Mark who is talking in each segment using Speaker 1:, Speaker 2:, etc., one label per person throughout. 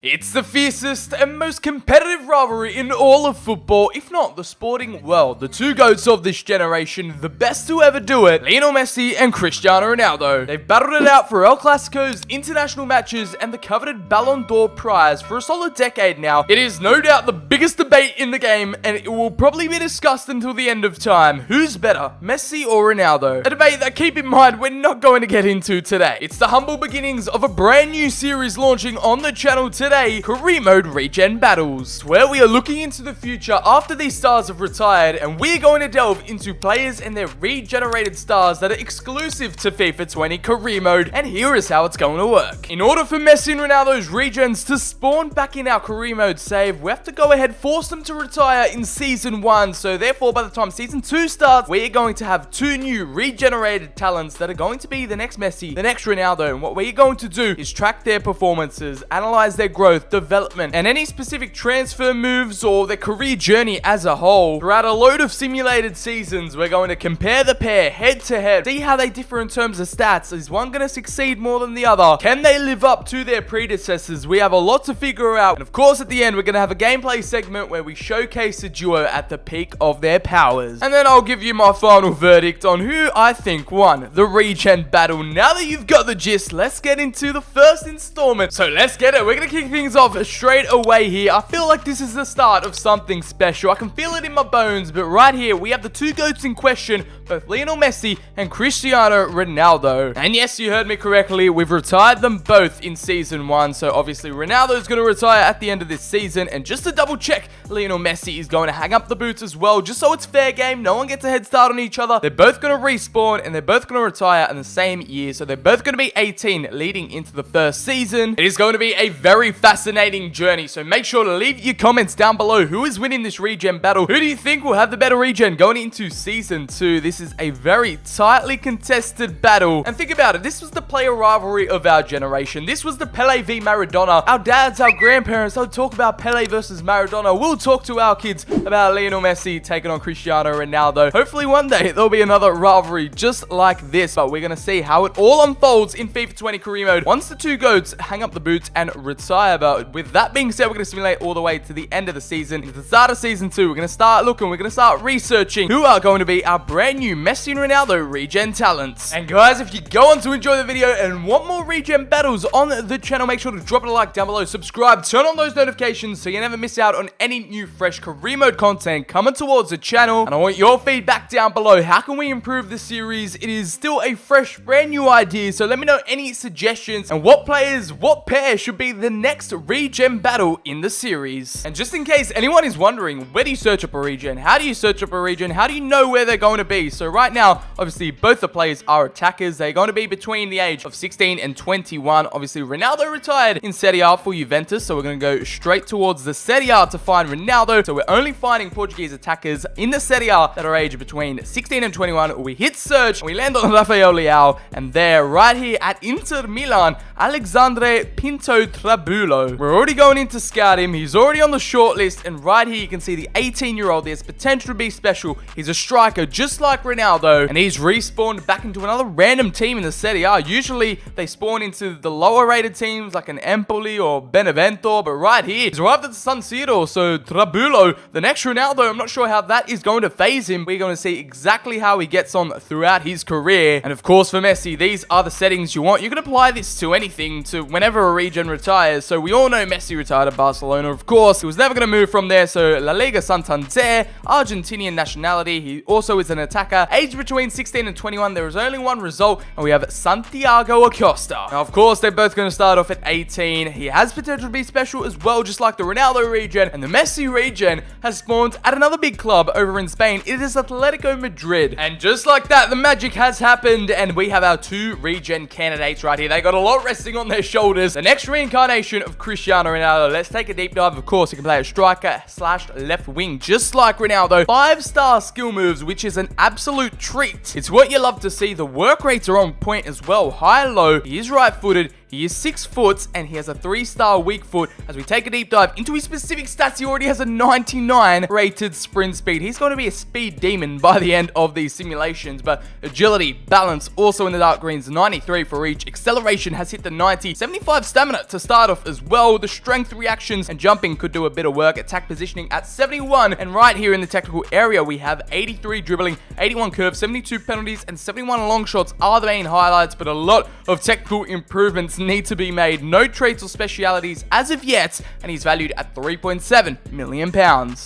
Speaker 1: It's the fiercest and most competitive rivalry in all of football, if not the sporting world. The two GOATs of this generation, the best to ever do it, Lionel Messi and Cristiano Ronaldo. They've battled it out for El Clasico's international matches and the coveted Ballon d'Or prize for a solid decade now. It is no doubt the biggest debate in the game, and it will probably be discussed until the end of time. Who's better, Messi or Ronaldo? A debate that, keep in mind, we're not going to get into today. It's the humble beginnings of a brand new series launching on the channel today, Mode Regen Battles, where we are looking into the future after these stars have retired, and we're going to delve into players and their regenerated stars that are exclusive to FIFA 20 Career Mode, and here is how it's going to work. In order for Messi and Ronaldo's regens to spawn back in our Career Mode save, we have to go ahead, force them to retire in Season 1, so therefore by the time Season 2 starts, we're going to have two new regenerated talents that are going to be the next Messi, the next Ronaldo, and what we're going to do is track their performances, analyze their growth, development, and any specific transfer moves or their career journey as a whole. Throughout a load of simulated seasons, we're going to compare the pair head to head, see how they differ in terms of stats. Is one going to succeed more than the other? Can they live up to their predecessors? We have a lot to figure out, and of course at the end we're going to have a gameplay segment where we showcase a duo at the peak of their powers, and then I'll give you my final verdict on who I think won the Regen Battle. Now that you've got the gist, let's get into the first installment. So let's get it. We're going to kick things off straight away here. I feel like this is the start of something special. I can feel it in my bones, but right here we have the two GOATs in question, both Lionel Messi and Cristiano Ronaldo. And yes, you heard me correctly, we've retired them both in Season 1, so obviously Ronaldo is going to retire at the end of this season, and just to double check, Lionel Messi is going to hang up the boots as well, just so it's fair game, no one gets a head start on each other. They're both going to respawn, and they're both going to retire in the same year, so they're both going to be 18 leading into the first season. It is going to be a very fascinating journey, so make sure to leave your comments down below. Who is winning this regen battle? Who do you think will have the better regen going into Season 2? This is a very tightly contested battle, and think about it, this was the player rivalry of our generation. This was the Pele v Maradona. Our dads, our grandparents, they'll talk about Pele versus Maradona. We'll talk to our kids about Lionel Messi taking on Cristiano Ronaldo. Hopefully one day there'll be another rivalry just like this, but we're going to see how it all unfolds in FIFA 20 Career Mode once the two GOATs hang up the boots and retire. But with that being said, we're going to simulate all the way to the end of the season. At the start of Season 2, we're going to start looking, we're going to start researching who are going to be our brand new Messi and Ronaldo regen talents. And guys, if you go on to enjoy the video and want more regen battles on the channel, make sure to drop a like down below, subscribe, turn on those notifications so you never miss out on any new fresh Career Mode content coming towards the channel. And I want your feedback down below. How can we improve the series? It is still a fresh, brand new idea, so let me know any suggestions and what players, what pair should be the next regen battle in the series. And just in case anyone is wondering, where do you search up a regen? How do you search up a regen? How do you know where they're going to be? So right now, obviously both the players are attackers. They're going to be between the age of 16 and 21. Obviously Ronaldo retired in Serie A for Juventus, so we're going to go straight towards the Serie A to find Ronaldo. So we're only finding Portuguese attackers in the Serie A that are aged between 16 and 21. We hit search, and we land on Rafael Leao, and there, right here at Inter Milan, Alexandre Pinto Trabulo. We're already going in to scout him. He's already on the shortlist, and right here you can see the 18-year-old. There's potential to be special. He's a striker just like Ronaldo, and he's respawned back into another random team in the Serie A. Usually they spawn into the lower rated teams like an Empoli or Benevento, but right here he's arrived at the San Siro. So Trabulo, the next Ronaldo, I'm not sure how that is going to phase him. We're going to see exactly how he gets on throughout his career. And of course for Messi, these are the settings you want. You can apply this to anything, to whenever a regen retires. So we all know Messi retired at Barcelona, of course. He was never going to move from there. So La Liga Santander, Argentinian nationality. He also is an attacker, aged between 16 and 21. There is only one result, and we have Santiago Acosta. Now, of course, they're both going to start off at 18. He has potential to be special as well, just like the Ronaldo regen, and the Messi regen has spawned at another big club over in Spain. It is Atletico Madrid. And just like that, the magic has happened, and we have our two regen candidates right here. They got a lot resting on their shoulders. The next reincarnation of Cristiano Ronaldo. Let's take a deep dive. Of course, he can play a striker / left wing, just like Ronaldo. 5-star skill moves, which is an absolute treat. It's what you love to see. The work rates are on point as well. High, low. He is right-footed. He is 6 foot and he has a 3-star weak foot. As we take a deep dive into his specific stats, he already has a 99 rated sprint speed. He's going to be a speed demon by the end of these simulations, but agility, balance, also in the dark greens, 93 for each. Acceleration has hit the 90, 75 stamina to start off as well. The strength, reactions, and jumping could do a bit of work. Attack positioning at 71, and right here in the technical area, we have 83 dribbling, 81 curve, 72 penalties, and 71 long shots are the main highlights, but a lot of technical improvements need to be made. No traits or specialities as of yet, and he's valued at £3.7 million.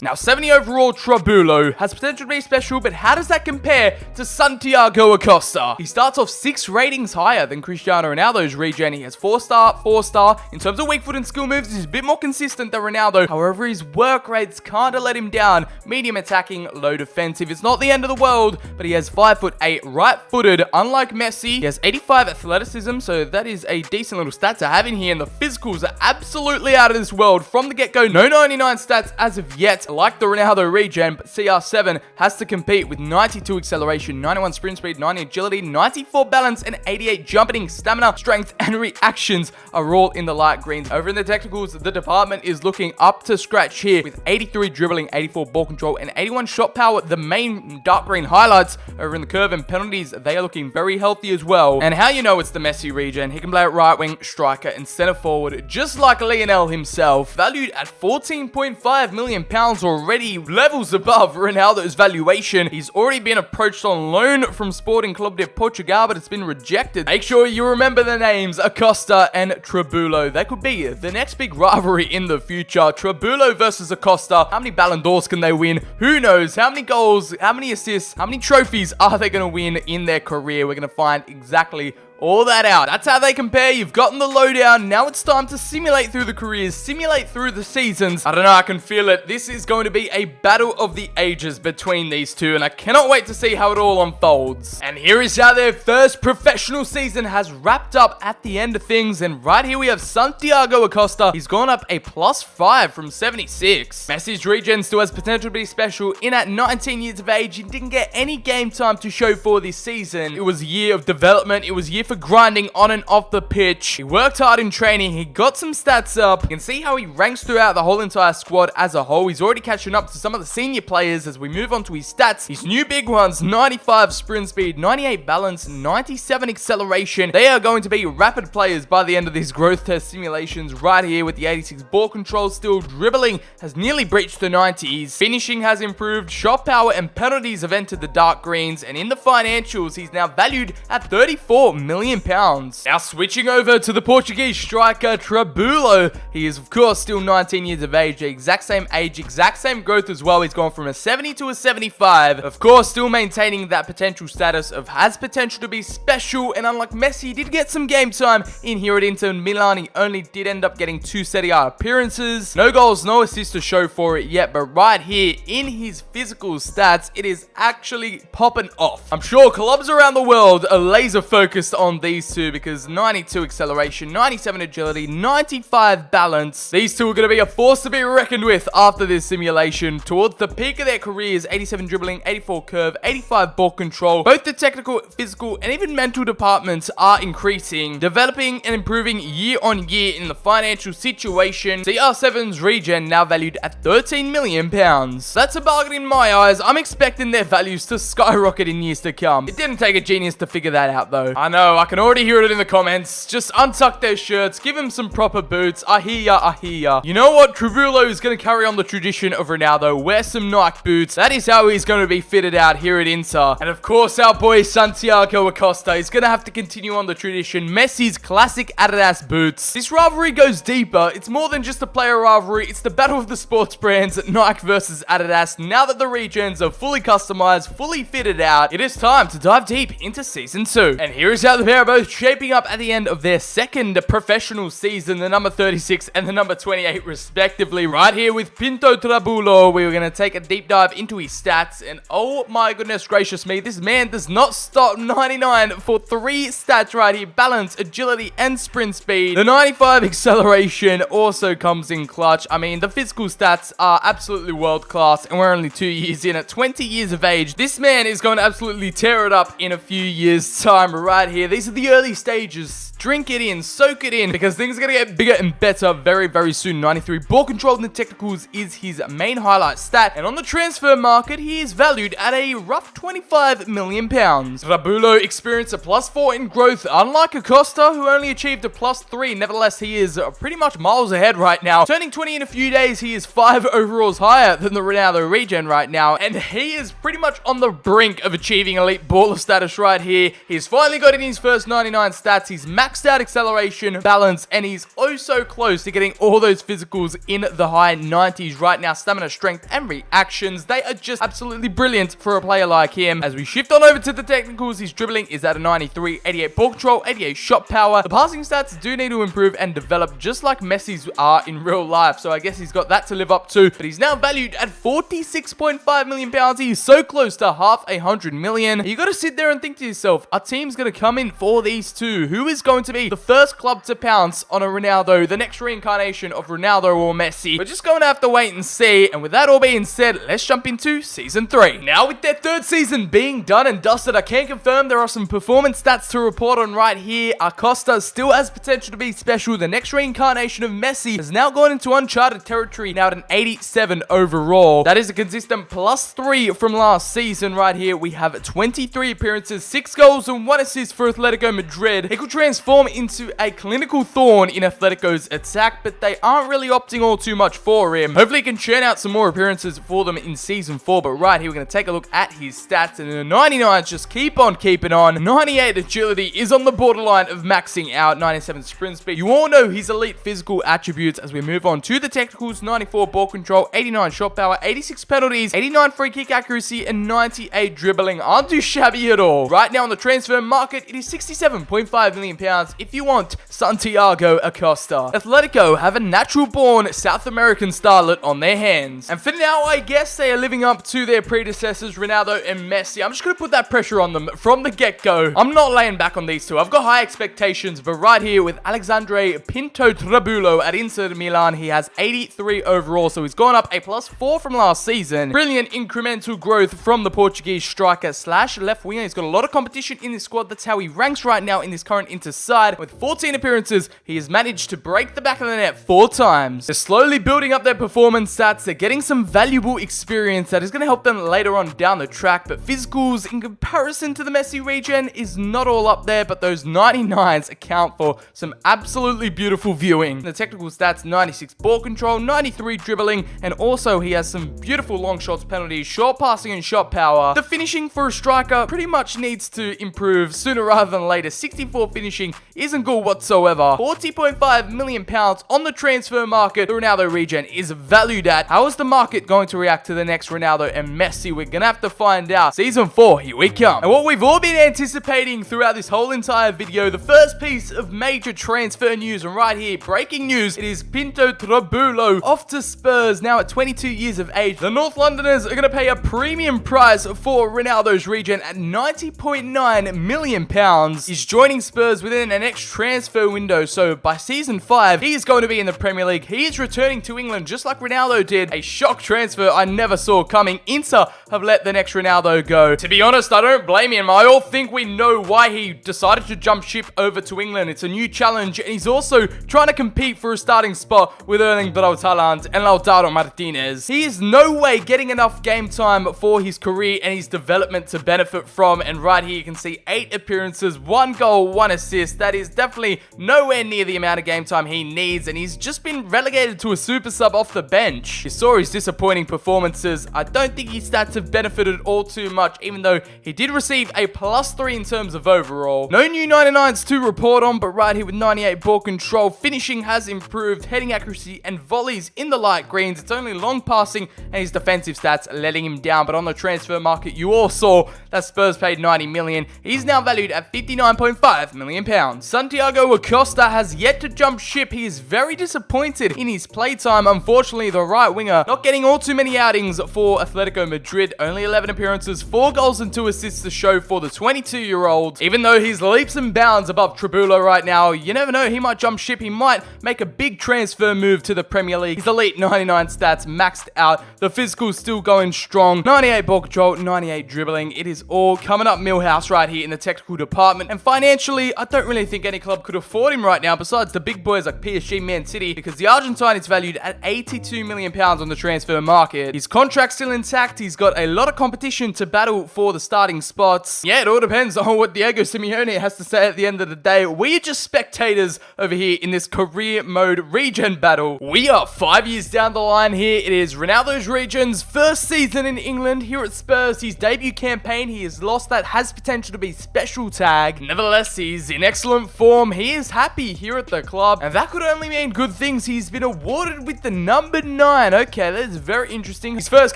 Speaker 1: Now, 70 overall Trabulo has potential to be special, but how does that compare to Santiago Acosta? He starts off 6 ratings higher than Cristiano Ronaldo's regen. He has 4-star, 4-star. In terms of weak foot and skill moves, he's a bit more consistent than Ronaldo. However, his work rates kind of let him down. Medium attacking, low defensive. It's not the end of the world, but he has 5'8", right-footed. Unlike Messi, he has 85 athleticism, so that is a decent little stat to have in here, and the physicals are absolutely out of this world from the get-go. No 99 stats as of yet, like the Ronaldo regen, but CR7 has to compete with 92 acceleration, 91 sprint speed, 90 agility, 94 balance, and 88 jumping, stamina, strength, and reactions are all in the light greens. Over in the technicals, the department is looking up to scratch here with 83 dribbling, 84 ball control, and 81 shot power. The main dark green highlights over in the curve and penalties, they are looking very healthy as well. And how you know it's the Messi regen, he can play at right wing, striker, and center forward, just like Lionel himself. Valued at £14.5 million already, levels above Ronaldo's valuation. He's already been approached on loan from Sporting Club de Portugal, but it's been rejected. Make sure you remember the names Acosta and Trabulo. They could be the next big rivalry in the future. Trabulo versus Acosta. How many Ballon d'Ors can they win? Who knows? How many goals, how many assists, how many trophies are they going to win in their career? We're going to find exactly all that out. That's how they compare. You've gotten the lowdown. Now it's time to simulate through the careers, simulate through the seasons. I don't know, I can feel it. This is going to be a battle of the ages between these two, and I cannot wait to see how it all unfolds. And here is how their first professional season has wrapped up at the end of things, and right here we have Santiago Acosta. He's gone up a +5 from 76. Messi's regen still has potential to be special. In at 19 years of age, he didn't get any game time to show for this season. It was a year of development. It was a year for grinding on and off the pitch. He worked hard in training. He got some stats up. You can see how he ranks throughout the whole entire squad as a whole. He's already catching up to some of the senior players as we move on to his stats. His new big ones, 95 sprint speed, 98 balance, 97 acceleration. They are going to be rapid players by the end of these growth test simulations right here with the 86 ball control. Still dribbling has nearly breached the 90s. Finishing has improved. Shot power and penalties have entered the dark greens. And in the financials, he's now valued at £34 million. Now switching over to the Portuguese striker Trabulo. He is of course still 19 years of age, the exact same age, exact same growth as well. He's gone from a 70 to a 75. Of course, still maintaining that potential status of has potential to be special, and unlike Messi, he did get some game time in here at Inter Milan. He only did end up getting 2 Serie A appearances. No goals, no assists to show for it yet, but right here in his physical stats, it is actually popping off. I'm sure clubs around the world are laser focused on these two because 92 acceleration, 97 agility, 95 balance. These two are going to be a force to be reckoned with after this simulation. Towards the peak of their careers, 87 dribbling, 84 curve, 85 ball control. Both the technical, physical, and even mental departments are increasing, developing and improving year on year in the financial situation. CR7's regen now valued at £13 million. That's a bargain in my eyes. I'm expecting their values to skyrocket in years to come. It didn't take a genius to figure that out though. I know, I can already hear it in the comments. Just untuck their shirts, give them some proper boots. I hear ya, I hear ya. You know what? Trabulo is going to carry on the tradition of Ronaldo. Wear some Nike boots. That is how he's going to be fitted out here at Inter. And of course, our boy Santiago Acosta is going to have to continue on the tradition. Messi's classic Adidas boots. This rivalry goes deeper. It's more than just a player rivalry. It's the battle of the sports brands, Nike versus Adidas. Now that the regens are fully customized, fully fitted out, it is time to dive deep into Season 2. And here is how the pair are both shaping up at the end of their second professional season, the number 36 and the number 28 respectively. Right here with Pinto Trabulo, we were going to take a deep dive into his stats, and oh my goodness gracious me, this man does not stop 99 for 3 stats right here: balance, agility, and sprint speed. The 95 acceleration also comes in clutch. I mean, the physical stats are absolutely world class, and we're only 2 years in. At 20 years of age, this man is going to absolutely tear it up in a few years time. Right here, these are the early stages. Drink it in, soak it in, because things are going to get bigger and better very, very soon. 93 ball control in the technicals is his main highlight stat, and on the transfer market, he is valued at a rough £25 million. Rabulo experienced a +4 in growth, unlike Acosta, who only achieved a +3. Nevertheless, he is pretty much miles ahead right now. Turning 20 in a few days, he is 5 overalls higher than the Ronaldo Regen right now, and he is pretty much on the brink of achieving elite baller status right here. He's finally got in his first 99 stats. He's maxed out acceleration, balance, and he's oh so close to getting all those physicals in the high 90s right now. Stamina, strength, and reactions, they are just absolutely brilliant for a player like him. As we shift on over to the technicals, his dribbling is at a 93, 88 ball control, 88 shot power. The passing stats do need to improve and develop just like Messi's are in real life, so I guess he's got that to live up to, but he's now valued at £46.5 million. He's so close to $500 million. You got to sit there and think to yourself, our team's going to come in for these two. Who is going to be the first club to pounce on a Ronaldo, the next reincarnation of Ronaldo or Messi? We're just going to have to wait and see, and with that all being said, let's jump into Season 3. Now, with their third season being done and dusted, I can confirm there are some performance stats to report on right here. Acosta still has potential to be special. The next reincarnation of Messi has now gone into uncharted territory, now at an 87 overall. That is a consistent +3 from last season right here. We have 23 appearances, 6 goals, and 1 assist for Atletico Madrid. He could transform into a clinical thorn in Atletico's attack, but they aren't really opting all too much for him. Hopefully he can churn out some more appearances for them in Season 4, but right here we're going to take a look at his stats, and the 99s just keep on keeping on. 98 agility is on the borderline of maxing out. 97 sprint speed. You all know his elite physical attributes. As we move on to the technicals, 94 ball control, 89 shot power, 86 penalties, 89 free kick accuracy, and 98 dribbling. Aren't too shabby at all. Right now on the transfer market, it is £67.5 million if you want Santiago Acosta. Atletico have a natural-born South American starlet on their hands, and for now, I guess they are living up to their predecessors, Ronaldo and Messi. I'm just going to put that pressure on them from the get-go. I'm not laying back on these two. I've got high expectations, but right here with Alexandre Pinto Trabulo at Inter Milan, he has 83 overall, so he's gone up a +4 from last season. Brilliant incremental growth from the Portuguese striker slash left winger. He's got a lot of competition in this squad. That's how he ranks right now in this current Inter side. With 14 appearances, he has managed to break the back of the net 4 times. They're slowly building up their performance stats. They're getting some valuable experience that is going to help them later on down the track, but physicals in comparison to the Messi regen is not all up there, but those 99s account for some absolutely beautiful viewing. The technical stats, 96 ball control, 93 dribbling, and also he has some beautiful long shots, penalties, short passing, and shot power. The finishing for a striker pretty much needs to improve sooner rather than later. 64 finishing isn't good whatsoever. £40.5 million on the transfer market. The Ronaldo regen is valued at. How is the market going to react to the next Ronaldo and Messi? We're gonna have to find out. Season 4, here we come. And what we've all been anticipating throughout this whole entire video, the first piece of major transfer news, and right here, breaking news, it is Pinto Trabulo off to Spurs now at 22 years of age. The North Londoners are going to pay a premium price for Ronaldo's regen at £90.9 million. He's joining Spurs within the next transfer window, so by Season 5, he is going to be in the Premier League. He is returning to England just like Ronaldo did. A shock transfer I never saw coming. Inter have let the next Ronaldo go. To be honest, I don't blame him. I all think we know why he decided to jump ship over to England. It's a new challenge, and he's also trying to compete for a starting spot with Erling Braut Haaland and Lautaro Martinez. He is no way getting enough game time for his career and his development to benefit from, and right here you can see 8 appearances, 1 goal, 1 assist. That is definitely nowhere near the amount of game time he needs, and he's just been relegated to a super sub off the bench. You saw his disappointing performances. I don't think his stats have benefited all too much, even though he did receive a +3 in terms of overall. No new 99s to report on, but right here with 98 ball control, finishing has improved, heading accuracy and volleys in the light greens. It's only long passing and his defensive stats letting him down, but on the transfer market, you all saw that Spurs paid 90 million. He's now valued at £59.5 million. Santiago Acosta has yet to jump ship. He is very disappointed in his playtime. Unfortunately, the right winger not getting all too many outings for Atletico Madrid. Only 11 appearances, 4 goals and 2 assists to show for the 22-year-old. Even though he's leaps and bounds above Trabulo right now, you never know, he might jump ship. He might make a big transfer move to the Premier League. His elite 99 stats maxed out. The physical's still going strong. 98 ball control, 98 dribbling. It is all coming up Millhouse right here in the technical department. department, and financially, I don't really think any club could afford him right now besides the big boys like PSG, Man City, because the Argentine is valued at £82 million on the transfer market. His contract's still intact. He's got a lot of competition to battle for the starting spots. Yeah, it all depends on what Diego Simeone has to say at the end of the day. We are just spectators over here in this career mode regen battle. We are 5 years down the line here. It is Ronaldo's Regen's first season in England here at Spurs. His debut campaign, he has lost that has potential to be special tag. Nevertheless, he's in excellent form. He is happy here at the club, and that could only mean good things. He's been awarded with the number 9. Okay, that is very interesting. His first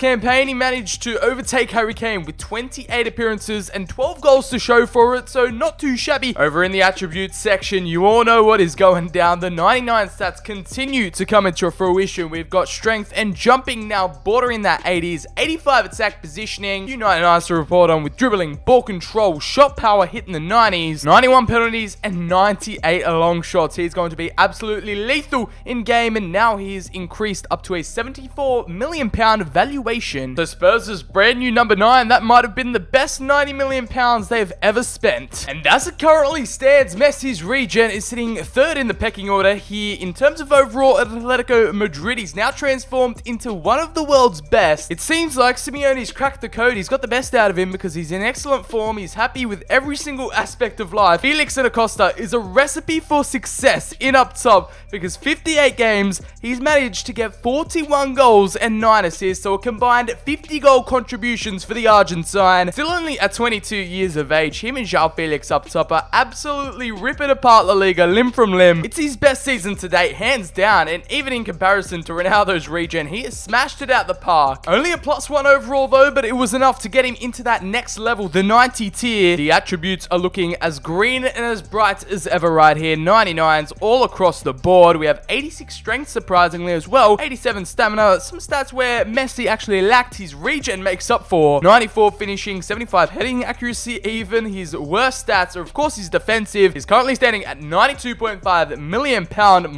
Speaker 1: campaign, he managed to overtake Harry Kane with 28 appearances and 12 goals to show for it, so not too shabby. Over in the attributes section, you all know what is going down. The 99 stats continue to come into fruition. We've got strength and jumping now bordering that 80s, 85 attack positioning, 99 to report on with dribbling, ball control, shot power hitting the 90s, 91 penalties and 98 long shots. He's going to be absolutely lethal in game, and now he's increased up to a £74 million valuation. So Spurs' brand new number 9, that might have been the best £90 million they've ever spent. And as it currently stands, Messi's regen is sitting third in the pecking order here in terms of overall Atletico Madrid. He's now transformed into one of the world's best. It seems like Simeone's cracked the code. He's got the best out of him because he's in excellent form. He's happy with every single aspect of life. Felix Acosta is a recipe for success in up top because 58 games, he's managed to get 41 goals and 9 assists, so a combined 50 goal contributions for the Argentine. Still only at 22 years of age, him and João Felix up top are absolutely ripping apart La Liga limb from limb. It's his best season to date, hands down, and even in comparison to Ronaldo's regen, he has smashed it out the park. Only a +1 overall though, but it was enough to get him into that next level, the 90 tier. The attributes are looking as green and as bright as ever right here. 99s all across the board. We have 86 strength surprisingly as well, 87 stamina, some stats where Messi actually lacked, his regen makes up for. 94 finishing, 75 heading accuracy even. His worst stats are of course his defensive. He's currently standing at £92.5 million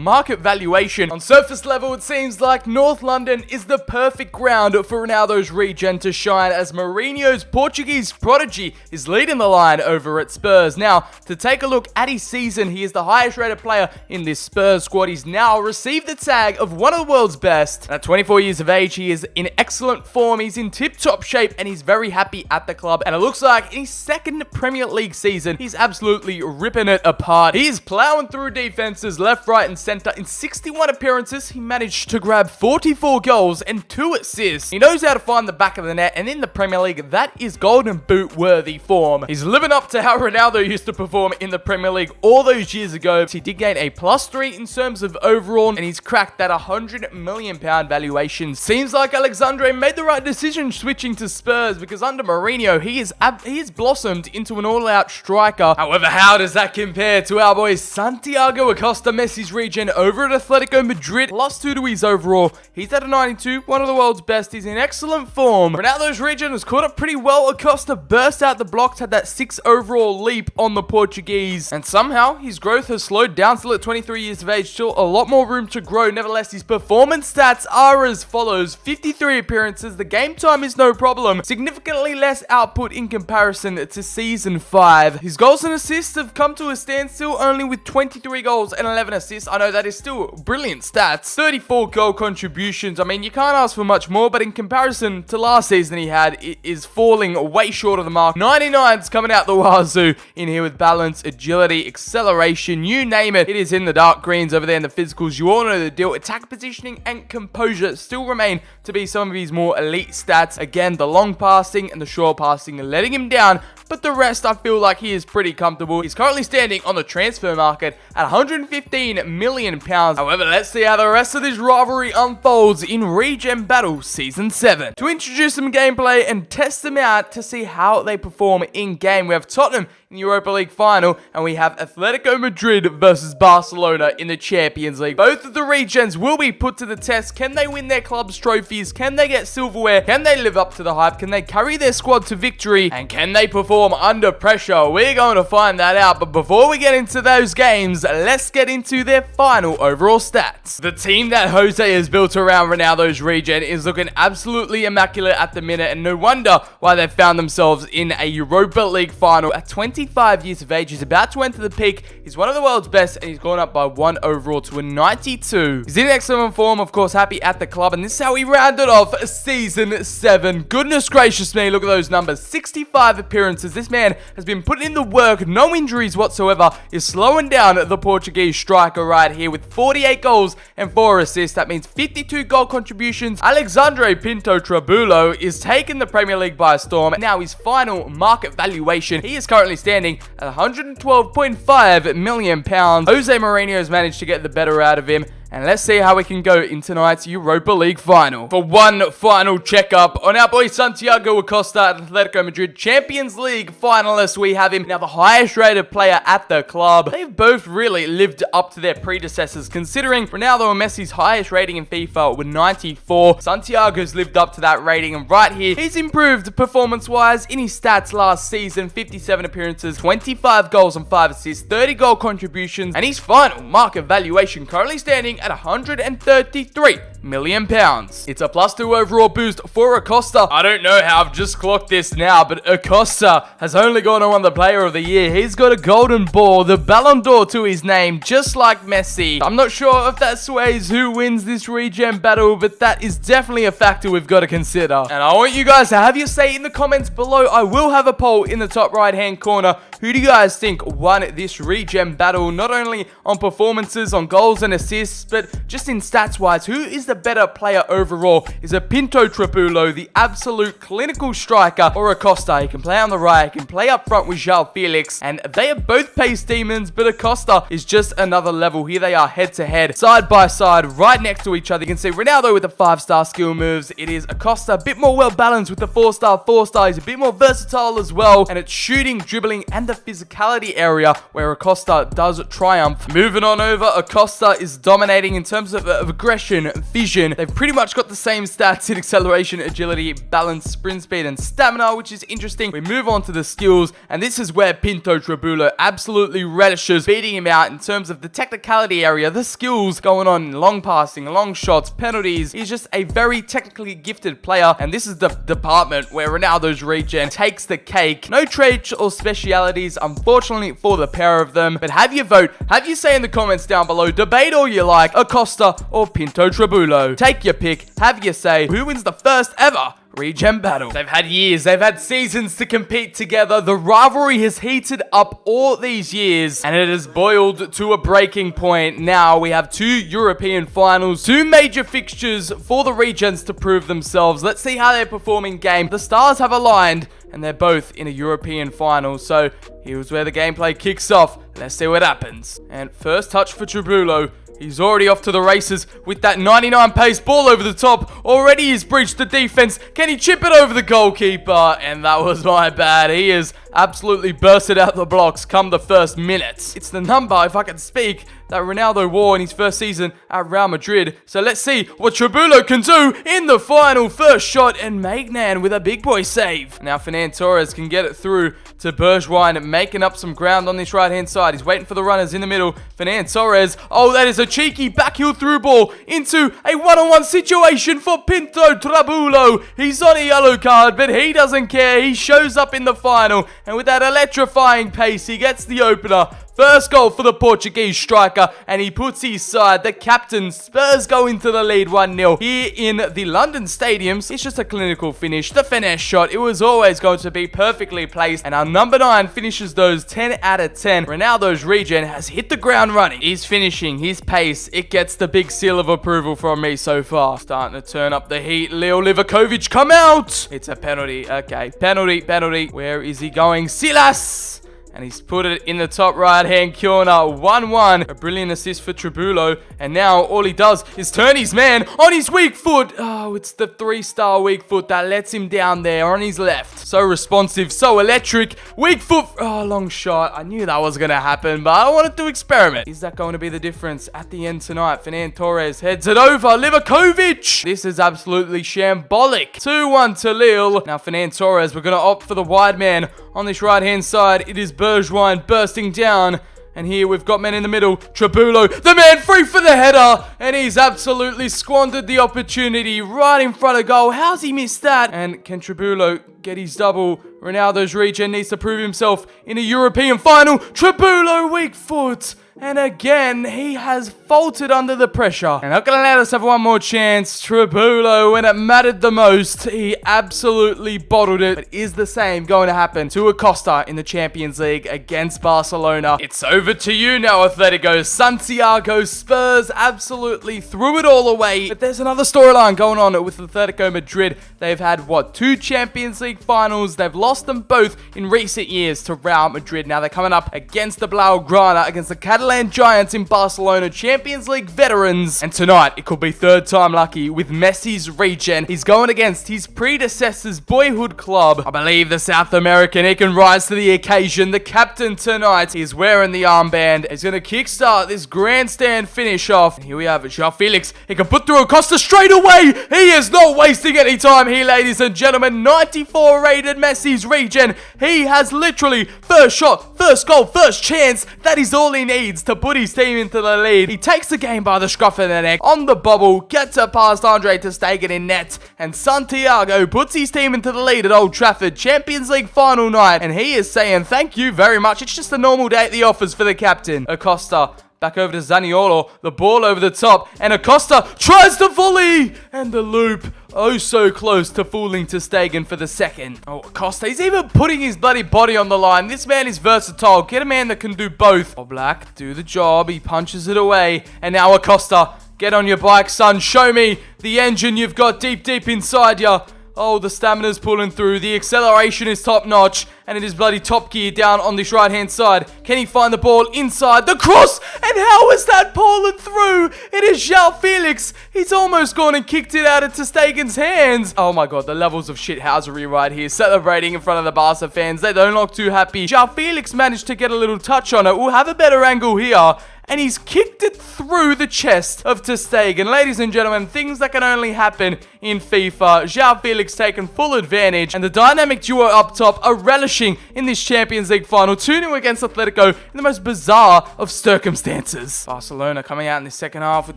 Speaker 1: market valuation. On surface level, it seems like North London is the perfect ground for Ronaldo's regen to shine, as Mourinho's Portuguese prodigy is leading the line over at Spurs. Now, to take a look at his season, he is the highest rated player in this Spurs squad. He's now received the tag of one of the world's best. At 24 years of age, he is in excellent form. He's in tip-top shape and he's very happy at the club. And it looks like in his second Premier League season, he's absolutely ripping it apart. He is plowing through defenses left, right, and center. In 61 appearances, he managed to grab 44 goals and 2 assists. He knows how to find the back of the net, and in the Premier League, that is golden boot worthy form. He's living up to how Ronaldo used to perform in the Premier League all those years ago. He did gain a +3 in terms of overall, and he's cracked that £100 million valuation. Seems like Alexandre made the right decision switching to Spurs, because under Mourinho, he has blossomed into an all-out striker. However, how does that compare to our boy Santiago Acosta? Messi's regen over at Atletico Madrid, +2 to his overall. He's at a 92, one of the world's best. He's in excellent form. Ronaldo's regen was caught up pretty well. Acosta burst out the blocks, had that 6 overall leap on the Portuguese, and somehow his growth has slowed down. Still at 23 years of age, still a lot more room to grow. Nevertheless, his performance stats are as follows: 53 appearances, the game time is no problem, significantly less output in comparison to season 5. His goals and assists have come to a standstill only with 23 goals and 11 assists. I know that is still brilliant stats. 34 goal contributions. I mean, you can't ask for much more, but in comparison to last season he had, it is falling way short of the mark. 99s coming out the wazoo in here with balance, agility, acceleration, you name it. It is in the dark greens over there in the physicals. You all know the deal. Attack positioning and composure still remain to be some of his more elite stats. Again, the long passing and the short passing letting him down, but the rest I feel like he is pretty comfortable. He's currently standing on the transfer market at £115 million. However, let's see how the rest of this rivalry unfolds in Regen Battle Season 7. To introduce some gameplay and test them out to see how they perform in game, we have Tottenham in the Europa League final, and we have Atletico Madrid versus Barcelona in the Champions League. Both of the regens will be put to the test. Can they win their club's trophies? Can they get silverware? Can they live up to the hype? Can they carry their squad to victory? And can they perform under pressure? We're going to find that out, but before we get into those games, let's get into their final overall stats. The team that Jose has built around Ronaldo's regen is looking absolutely immaculate at the minute, and no wonder why they've found themselves in a Europa League final at 25 years of age. He's about to enter the peak. He's one of the world's best, and he's gone up by 1 overall to a 92. He's in excellent form, of course, happy at the club, and this is how he rounded off Season 7. Goodness gracious me, look at those numbers. 65 appearances. This man has been putting in the work, no injuries whatsoever. Is slowing down the Portuguese striker right here with 48 goals and 4 assists. That means 52 goal contributions. Alexandre Pinto Trabulo is taking the Premier League by storm. Now his final market valuation, he is currently standing at £112.5 million. Jose Mourinho has managed to get the better out of him. And let's see how we can go in tonight's Europa League final. For one final checkup on our boy Santiago Acosta at Atletico Madrid, Champions League finalist. We have him now, the highest rated player at the club. They've both really lived up to their predecessors, considering Ronaldo and Messi's highest rating in FIFA were 94. Santiago's lived up to that rating, and right here, he's improved performance-wise in his stats last season. 57 appearances, 25 goals and 5 assists, 30 goal contributions, and his final market valuation currently standing at £133 million. It's a +2 overall boost for Acosta. I don't know how I've just clocked this now, but Acosta has only gone on the Player of the Year. He's got a golden ball, the Ballon d'Or to his name, just like Messi. I'm not sure if that sways who wins this Regen Battle, but that is definitely a factor we've got to consider. And I want you guys to have your say in the comments below. I will have a poll in the top right hand corner. Who do you guys think won this Regen Battle? Not only on performances, on goals and assists, but just in stats-wise, who is the better player overall? Is it Pinto Trabulo, the absolute clinical striker, or Acosta? He can play on the right, he can play up front with João Felix, and they are both pace demons, but Acosta is just another level. Here they are head-to-head, side-by-side, right next to each other. You can see Ronaldo with the 5-star skill moves. It is Acosta, a bit more well-balanced with the 4-star. He's a bit more versatile as well, and it's shooting, dribbling, and the physicality area where Acosta does triumph. Moving on over, Acosta is dominating in terms of aggression, vision. They've pretty much got the same stats in acceleration, agility, balance, sprint speed, and stamina, which is interesting. We move on to the skills, and this is where Pinto Trabulo absolutely relishes beating him out in terms of the technicality area, the skills going on, long passing, long shots, penalties. He's just a very technically gifted player, and this is the department where Ronaldo's regen takes the cake. No traits or specialities, unfortunately, for the pair of them, but have your vote, have your say in the comments down below. Debate all you like, Acosta or Pinto Trabulo. Take your pick, have your say. Who wins the first ever Regen Battle? They've had years, they've had seasons to compete together. The rivalry has heated up all these years, and it has boiled to a breaking point. Now we have 2 European finals, 2 major fixtures for the Regens to prove themselves. Let's see how they perform in game. The stars have aligned, and they're both in a European final. So here's where the gameplay kicks off. Let's see what happens. And first touch for Trabulo. He's already off to the races with that 99 pace ball over the top. Already he's breached the defense. Can he chip it over the goalkeeper? And that was my bad. He is absolutely bursted out the blocks come the first minutes. It's the number, if I can speak, that Ronaldo wore in his first season at Real Madrid. So let's see what Trabulo can do in the final. First shot, and Magnan with a big boy save. Now Fernand Torres can get it through to Bergwijn, making up some ground on this right hand side. He's waiting for the runners in the middle. Fernand Torres, oh, that is a cheeky backheel through ball into a one-on-one situation for Pinto Trabulo. He's on a yellow card, but he doesn't care. He shows up in the final, and with that electrifying pace, he gets the opener. First goal for the Portuguese striker, and he puts his side. The captain, Spurs go into the lead 1-0. Here in the London stadiums, it's just a clinical finish. The finesse shot, it was always going to be perfectly placed, and our number 9 finishes those 10 out of 10. Ronaldo's regen has hit the ground running. He's finishing, his pace, it gets the big seal of approval from me so far. Starting to turn up the heat. Leo Livakovic, come out! It's a penalty. Okay, penalty. Where is he going? Silas! And he's put it in the top right-hand corner. 1-1. A brilliant assist for Trabulo. And now all he does is turn his man on his weak foot. Oh, it's the 3-star weak foot that lets him down there on his left. So responsive, so electric. Weak foot. Oh, long shot. I knew that was going to happen, but I wanted to experiment. Is that going to be the difference at the end tonight? Fernand Torres heads it over. Livakovic. This is absolutely shambolic. 2-1 to Lille. Now Fernand Torres, we're going to opt for the wide man on this right-hand side. It is Bergwijn bursting down. And here we've got men in the middle. Trabulo, the man free for the header. And he's absolutely squandered the opportunity right in front of goal. How's he missed that? And can Trabulo get his double? Ronaldo's regen needs to prove himself in a European final. Tribulo weak foot. And again, he has faltered under the pressure. And not going to let us have one more chance. Tribulo, when it mattered the most, he absolutely bottled it. But is the same going to happen to Acosta in the Champions League against Barcelona? It's over to you now, Atletico. Santiago Spurs absolutely threw it all away. But there's another storyline going on with Atletico Madrid. They've had, what, 2 Champions League finals. They've lost them both in recent years to Real Madrid. Now they're coming up against the Blaugrana, against the Catalan Giants in Barcelona, Champions League veterans. And tonight, it could be third time lucky with Messi's regen. He's going against his predecessor's boyhood club. I believe the South American, he can rise to the occasion. The captain tonight is wearing the armband. He's going to kickstart this grandstand finish off. And here we have it, João Felix. He can put through Acosta straight away. He is not wasting any time here, ladies and gentlemen. 94 rated Messi's regen. He has literally first shot, first goal, first chance. That is all he needs to put his team into the lead. He takes the game by the scruff of the neck on the bubble, gets it past Andre ter Stegen in net, and Santiago puts his team into the lead at Old Trafford, Champions League final night, and he is saying thank you very much. It's just a normal day at the office for the captain. Acosta back over to Zaniolo, the ball over the top, and Acosta tries to volley, and the loop. Oh, so close to fooling ter Stegen for the second. Oh, Acosta, he's even putting his bloody body on the line. This man is versatile. Get a man that can do both. Oh, Black, do the job. He punches it away. And now Acosta, get on your bike, son. Show me the engine you've got deep inside you. Oh, the stamina's pulling through. The acceleration is top notch. And it is bloody top gear down on this right-hand side. Can he find the ball inside? The cross! And how is that pulling through? It is João Felix. He's almost gone and kicked it out of ter Stegen's hands. Oh my god, the levels of shithousery right here. Celebrating in front of the Barca fans. They don't look too happy. João Felix managed to get a little touch on it. We'll have a better angle here. And he's kicked it through the chest of ter Stegen. Ladies and gentlemen, things that can only happen in FIFA. João Felix taking full advantage. And the dynamic duo up top are relishing in this Champions League final. 2-0 against Atletico in the most bizarre of circumstances. Barcelona coming out in the second half with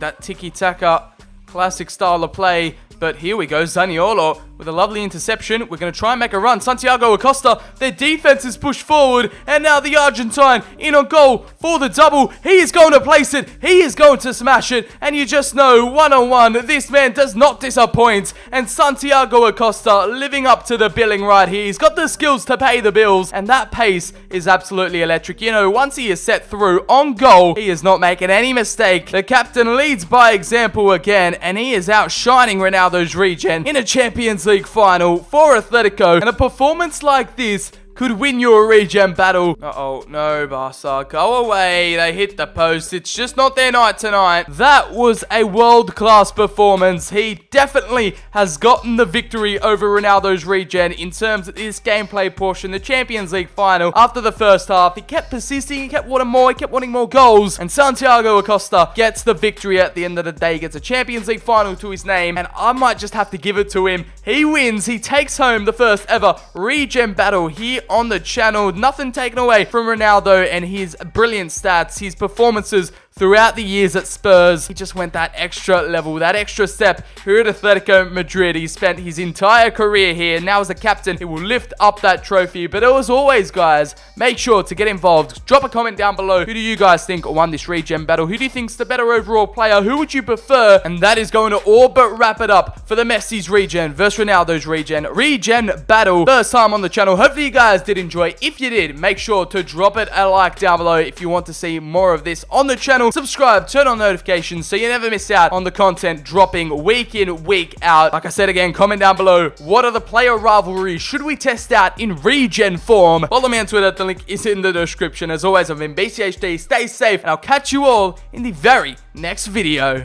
Speaker 1: that tiki-taka classic style of play. But here we go, Zaniolo with a lovely interception. We're going to try and make a run. Santiago Acosta, their defense is pushed forward. And now the Argentine in on goal for the double. He is going to place it. He is going to smash it. And you just know, one-on-one, this man does not disappoint. And Santiago Acosta living up to the billing right here. He's got the skills to pay the bills. And that pace is absolutely electric. You know, once he is set through on goal, he is not making any mistake. The captain leads by example again. And he is outshining Ronaldo's regen in a Champions League final for Atletico. And a performance like this could win you a regen battle. Uh-oh, no, Barca. Go away. They hit the post. It's just not their night tonight. That was a world-class performance. He definitely has gotten the victory over Ronaldo's regen in terms of this gameplay portion, the Champions League final. After the first half, he kept persisting. He kept wanting more. He kept wanting more goals. And Santiago Acosta gets the victory at the end of the day. He gets a Champions League final to his name. And I might just have to give it to him. He wins. He takes home the first ever regen battle here on the channel. Nothing taken away from Ronaldo and his brilliant stats, his performances throughout the years at Spurs. He just went that extra level, that extra step here at Atletico Madrid. He spent his entire career here. Now as a captain, he will lift up that trophy. But as always, guys, make sure to get involved. Drop a comment down below. Who do you guys think won this regen battle? Who do you think's the better overall player? Who would you prefer? And that is going to all but wrap it up for the Messi's regen versus Ronaldo's regen battle. First time on the channel. Hopefully you guys did enjoy. If you did, make sure to drop it a like down below if you want to see more of this on the channel. Subscribe, turn on notifications so you never miss out on the content dropping week in, week out. Like I said again, comment down below, what are the player rivalries should we test out in regen form? Follow me on Twitter, the link is in the description. As always, I've been BCHD, stay safe, and I'll catch you all in the very next video.